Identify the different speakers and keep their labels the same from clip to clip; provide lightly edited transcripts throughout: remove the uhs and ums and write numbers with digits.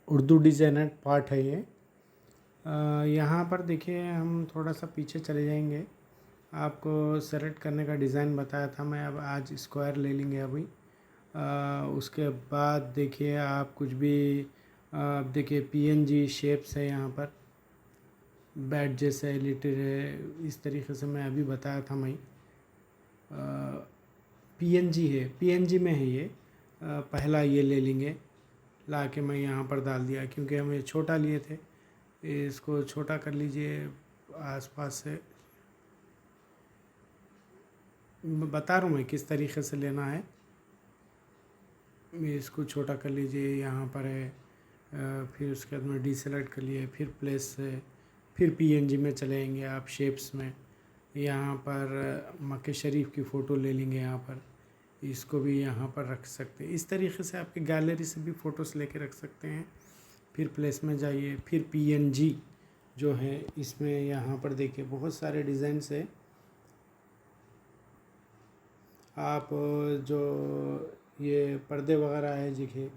Speaker 1: Urdu designer part है ये। यहाँ पर देखिए हम थोड़ा सा पीछे चले जाएंगे। आपको सेलेक्ट करने का डिज़ाइन बताया था मैं, अब आज स्क्वायर ले लेंगे अभी। उसके बाद देखिए आप कुछ भी अब देखिए पीएनजी शेप्स है, यहाँ पर बैट जैसा एलिटेड है, इस तरीके से मैं अभी बताया था मैं। पीएनजी है, पीएनजी में है ये। पहला ये ले लेंगे, ला के मैं यहाँ पर डाल दिया क्योंकि हम ये छोटा लिए थे। इसको छोटा कर लीजिए आसपास से, बता रहा हूँ मैं किस तरीके से लेना है। इसको छोटा कर लीजिए, यहाँ पर है। फिर उसके बाद में डीसेलेक्ट कर लिए, फिर प्लेस से फिर पीएनजी में चले जाएंगे आप शेप्स में। यहाँ पर मक्के शरीफ की फ़ोटो ले लेंगे, यहाँ पर इसको भी यहाँ पर रख सकते हैं। इस तरीके से आपकी गैलरी से भी फ़ोटोज़ लेके रख सकते हैं। फिर प्लेस में जाइए, फिर पीएनजी जो है इसमें यहाँ पर देखिए बहुत सारे डिज़ाइंस है। आप जो ये पर्दे वगैरह है देखिए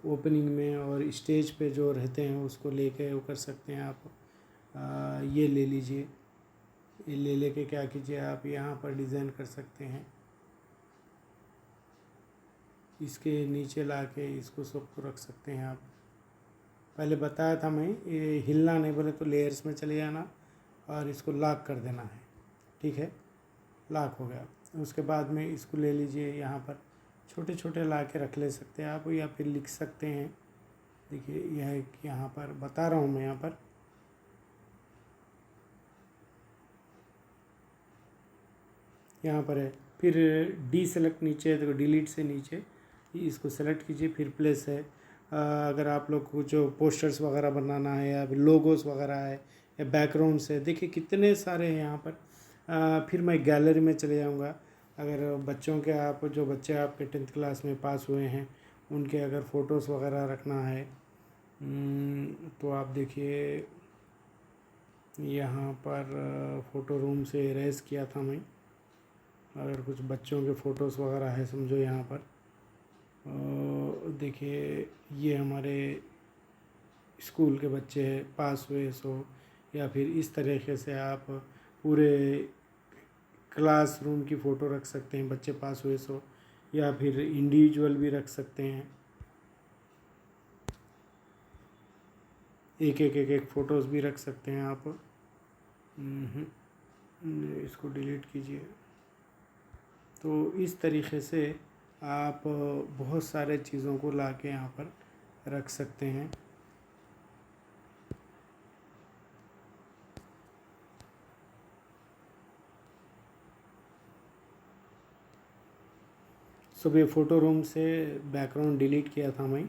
Speaker 1: ओपनिंग में और स्टेज पे जो रहते हैं उसको लेके वो कर सकते हैं आप। ये ले लीजिए, ये ले लेके क्या कीजिए आप यहाँ पर डिज़ाइन कर सकते हैं। इसके नीचे लाके इसको सबको रख सकते हैं आप। पहले बताया था मैं, ये हिलना नहीं, बोले तो लेयर्स में चले जाना और इसको लॉक कर देना है। ठीक है, लॉक हो गया। उसके बाद में इसको ले लीजिए, यहाँ पर छोटे छोटे ला के रख ले सकते हैं आप, या फिर लिख सकते हैं। देखिए यह यहाँ पर बता रहा हूँ मैं, यहाँ पर है। फिर डी सेलेक्ट नीचे है, देखो डिलीट से नीचे इसको सेलेक्ट कीजिए, फिर प्लेस है। अगर आप लोग को जो पोस्टर्स वगैरह बनाना है या लोगोस वगैरह है या बैकग्राउंड्स है, देखिए कितने सारे हैं यहाँ पर। फिर मैं गैलरी में चले जाऊँगा। अगर बच्चों के आप जो बच्चे आपके 10th क्लास में पास हुए हैं उनके अगर फ़ोटोज़ वगैरह रखना है तो आप देखिए यहाँ पर फ़ोटो रूम से इरेज़ किया था मैं। अगर कुछ बच्चों के फ़ोटोज़ वगैरह है समझो यहाँ पर, देखिए ये हमारे स्कूल के बच्चे हैं पास हुए सो, या फिर इस तरीके से आप पूरे क्लासरूम की फ़ोटो रख सकते हैं बच्चे पास हुए सो, या फिर इंडिविजुअल भी रख सकते हैं। एक फ़ोटोज़ भी रख सकते हैं आप। इसको डिलीट कीजिए। तो इस तरीके से आप बहुत सारे चीज़ों को ला के यहाँ पर रख सकते हैं। सुबह फ़ोटो रूम से बैकग्राउंड डिलीट किया था मैं।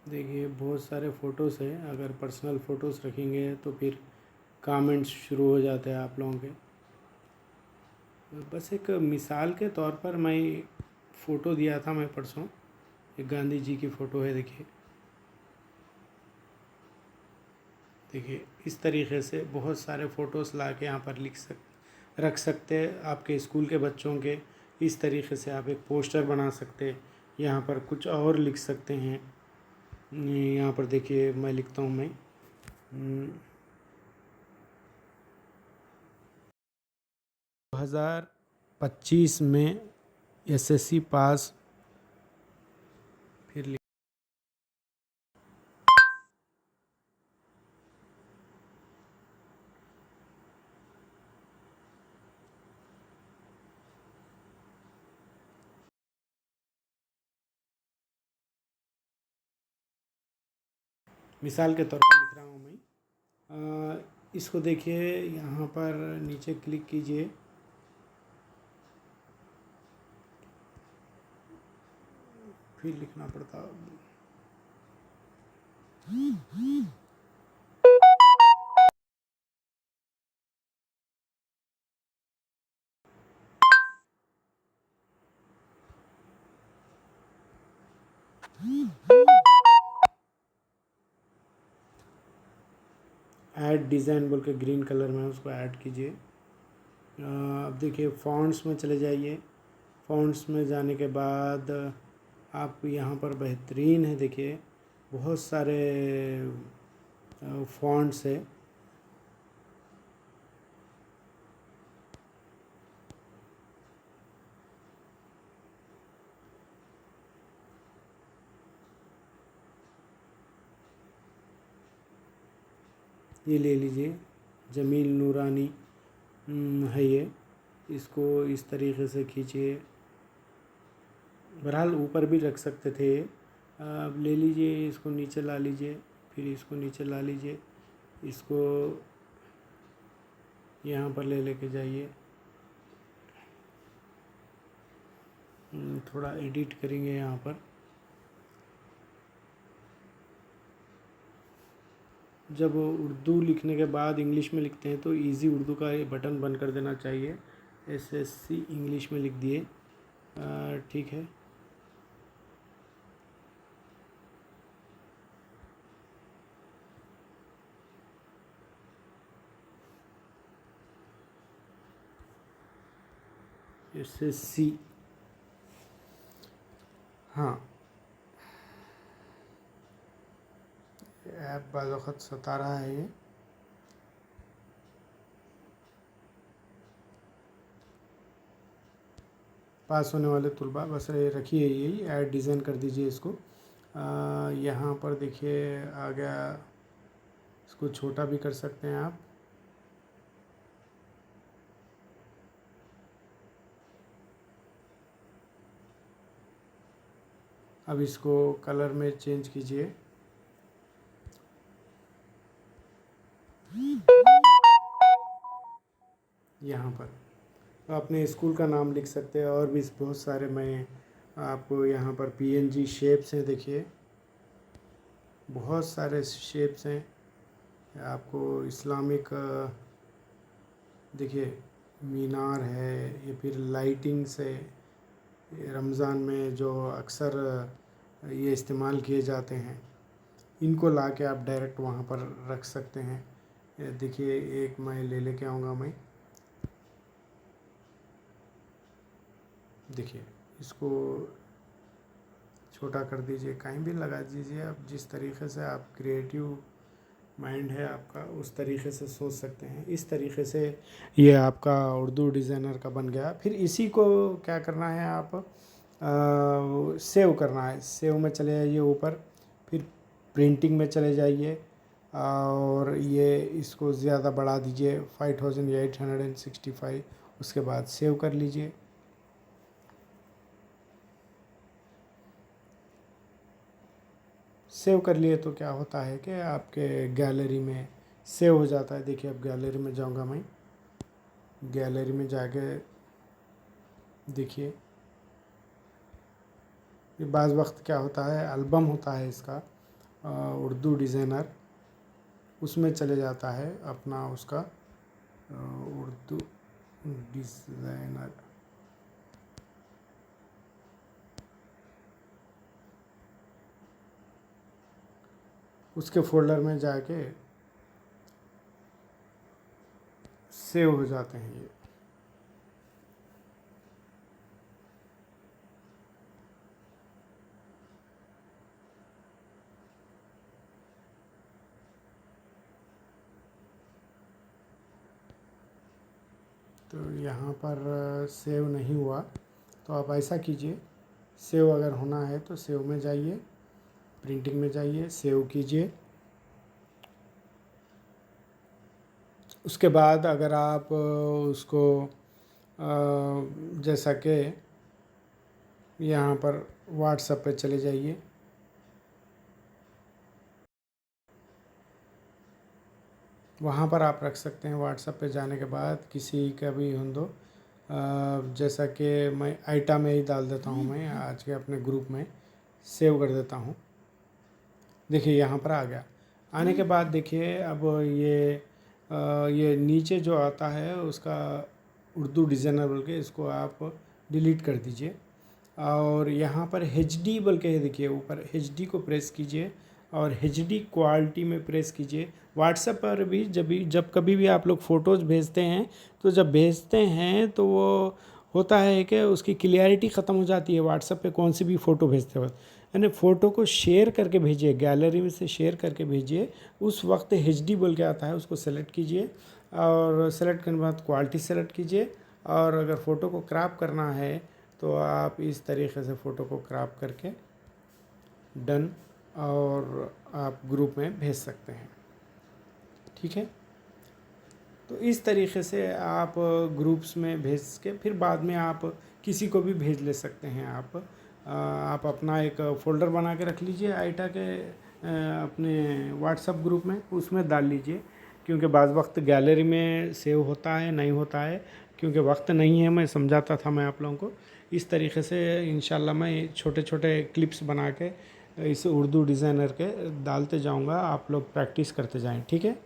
Speaker 1: देखिए बहुत सारे फ़ोटोज़ हैं, अगर पर्सनल फ़ोटोज़ रखेंगे तो फिर कमेंट्स शुरू हो जाते हैं आप लोगों के। बस एक मिसाल के तौर पर मैं फ़ोटो दिया था मैं परसों, एक गांधी जी की फ़ोटो है। देखिए इस तरीके से बहुत सारे फ़ोटोज़ ला के यहाँ पर रख सकते हैं आपके स्कूल के बच्चों के। इस तरीके से आप एक पोस्टर बना सकते हैं, यहाँ पर कुछ और लिख सकते हैं। यहाँ पर देखिए मैं लिखता हूँ मैं 2025 में एसएससी पास, फिर मिसाल के तौर पर लिख रहा हूँ मैं। इसको देखिए यहाँ पर नीचे क्लिक कीजिए, फिर लिखना पड़ता। ऐड डिज़ाइन बोल के ग्रीन कलर में उसको ऐड कीजिए। अब देखिए फ़ॉन्ट्स में चले जाइए। फ़ॉन्ट्स में जाने के बाद आप यहाँ पर बेहतरीन है, देखिए बहुत सारे फ़ॉन्ट्स है। ये ले लीजिए, जमील नूरानी है ये। इसको इस तरीक़े से खींचिए, बहरहाल ऊपर भी रख सकते थे। अब ले लीजिए, इसको नीचे ला लीजिए, फिर इसको नीचे ला लीजिए, इसको यहाँ पर लेके जाइए। थोड़ा एडिट करेंगे यहाँ पर। जब उर्दू लिखने के बाद इंग्लिश में लिखते हैं तो इजी उर्दू का ये बटन बंद कर देना चाहिए। SSC इंग्लिश में लिख दिए, ठीक है। SSC, हाँ, ऐप बाज़ वक़्त सता रहा है ये। पास होने वाले तुलबा बस ये रखिए, यही ऐड डिज़ाइन कर दीजिए इसको। यहाँ पर देखिए आ गया, इसको छोटा भी कर सकते हैं आप। अब इसको कलर में चेंज कीजिए। यहाँ पर अपने स्कूल का नाम लिख सकते हैं, और भी बहुत सारे मैं आपको यहाँ पर PNG शेप्स हैं, देखिए बहुत सारे शेप्स हैं। आपको इस्लामिक देखिए मीनार है, ये फिर लाइटिंग्स है, रमज़ान में जो अक्सर ये इस्तेमाल किए जाते हैं, इनको ला के आप डायरेक्ट वहाँ पर रख सकते हैं। देखिए एक मैं लेके आऊँगा मैं, देखिए इसको छोटा कर दीजिए, कहीं भी लगा दीजिए। आप जिस तरीक़े से आप क्रिएटिव माइंड है आपका, उस तरीक़े से सोच सकते हैं। इस तरीक़े से ये आपका उर्दू डिज़ाइनर का बन गया। फिर इसी को क्या करना है, आप सेव करना है। सेव में चले जाइए ऊपर, फिर प्रिंटिंग में चले जाइए, और ये इसको ज़्यादा बढ़ा दीजिए 5865। उसके बाद सेव कर लीजिए। सेव कर लिए तो क्या होता है कि आपके गैलरी में सेव हो जाता है। देखिए अब गैलरी में जाऊंगा मैं, गैलरी में जाके देखिए ये बाज़ वक्त क्या होता है, एल्बम होता है इसका उर्दू डिज़ाइनर, उसमें चले जाता है अपना उसका उर्दू डिज़ाइनर। उसके फोल्डर में जाके सेव हो जाते हैं ये। तो यहाँ पर सेव नहीं हुआ, तो आप ऐसा कीजिए, सेव अगर होना है तो सेव में जाइए, प्रिंटिंग में जाइए, सेव कीजिए। उसके बाद अगर आप उसको जैसा कि यहाँ पर व्हाट्सएप पे चले जाइए, वहाँ पर आप रख सकते हैं। व्हाट्सएप पे जाने के बाद किसी का भी हो दो, जैसा कि मैं आइटा में ही डाल देता हूँ, मैं आज के अपने ग्रुप में सेव कर देता हूँ। देखिए यहाँ पर आ गया। आने के बाद देखिए अब ये नीचे जो आता है उसका उर्दू डिज़ाइनर बोल के, इसको आप डिलीट कर दीजिए। और यहाँ पर HD बोल के है, देखिए ऊपर HD को प्रेस कीजिए और HD क्वालिटी में प्रेस कीजिए। व्हाट्सएप पर भी जब कभी भी आप लोग फ़ोटोज़ भेजते हैं तो जब भेजते हैं तो वो होता है कि उसकी क्लियरिटी ख़त्म हो जाती है व्हाट्सएप पे कौन सी भी फ़ोटो भेजते वक्त। यानी फ़ोटो को शेयर करके भेजिए, गैलरी में से शेयर करके भेजिए। उस वक्त HD बोल के आता है, उसको सेलेक्ट कीजिए और सेलेक्ट करने के बाद क्वालिटी सेलेक्ट कीजिए। और अगर फ़ोटो को क्रॉप करना है तो आप इस तरीके से फ़ोटो को क्रॉप करके डन और आप ग्रुप में भेज सकते हैं। ठीक है, तो इस तरीके से आप ग्रुप्स में भेज के फिर बाद में आप किसी को भी भेज ले सकते हैं। आप अपना एक फ़ोल्डर बना के रख लीजिए आईटा के अपने व्हाट्सएप ग्रुप में, उसमें डाल लीजिए, क्योंकि बाज़ वक्त गैलरी में सेव होता है नहीं होता है, क्योंकि वक्त नहीं है। मैं समझाता था मैं आप लोगों को इस तरीके से। इंशाल्लाह मैं छोटे छोटे क्लिप्स बना के इस उर्दू डिज़ाइनर के डालते जाऊंगा, आप लोग प्रैक्टिस करते जाएं। ठीक है।